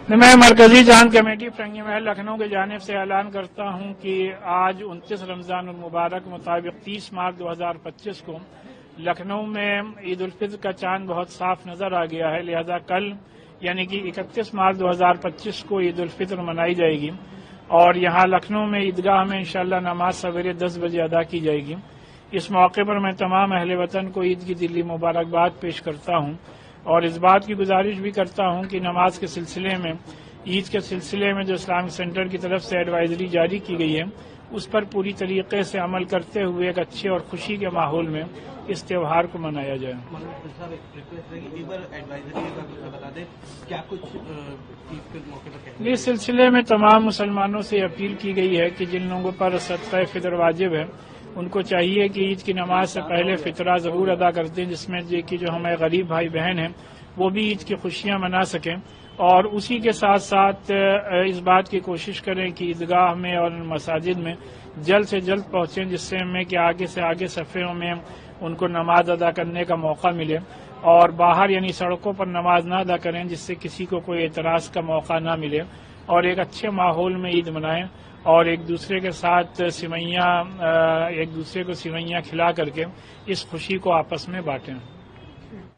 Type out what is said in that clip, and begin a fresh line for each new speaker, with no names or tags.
میں مرکزی جان کمیٹی فرنگی محل لکھنؤ کی جانب سے اعلان کرتا ہوں کہ آج 29 رمضان المبارک مطابق 30 مارچ 2025 کو لکھنؤ میں عید الفطر کا چاند بہت صاف نظر آ گیا ہے، لہذا کل یعنی کہ 31 مارچ 2025 کو عید الفطر منائی جائے گی اور یہاں لکھنؤ میں عیدگاہ میں انشاءاللہ نماز سویرے 10 بجے ادا کی جائے گی۔ اس موقع پر میں تمام اہل وطن کو عید کی دلی مبارکباد پیش کرتا ہوں اور اس بات کی گزارش بھی کرتا ہوں کہ نماز کے سلسلے میں عید کے سلسلے میں جو اسلامک سینٹر کی طرف سے ایڈوائزری جاری کی گئی ہے اس پر پوری طریقے سے عمل کرتے ہوئے ایک اچھے اور خوشی کے ماحول میں اس تہوار کو منایا جائے۔ اس سلسلے میں تمام مسلمانوں سے اپیل کی گئی ہے کہ جن لوگوں پر صدقہ فطر واجب ہے ان کو چاہیے کہ عید کی نماز سے پہلے فطرہ ضرور ادا کر دیں، جس میں جو ہمارے غریب بھائی بہن ہیں وہ بھی عید کی خوشیاں منا سکیں، اور اسی کے ساتھ ساتھ اس بات کی کوشش کریں کہ عیدگاہ میں اور مساجد میں جلد سے جلد پہنچیں، جس سے کہ آگے سے آگے صفوں میں ان کو نماز ادا کرنے کا موقع ملے، اور باہر یعنی سڑکوں پر نماز نہ ادا کریں جس سے کسی کو کوئی اعتراض کا موقع نہ ملے، اور ایک اچھے ماحول میں عید منائیں اور ایک دوسرے کے ساتھ ایک دوسرے کو سوئیاں کھلا کر کے اس خوشی کو آپس میں بانٹیں۔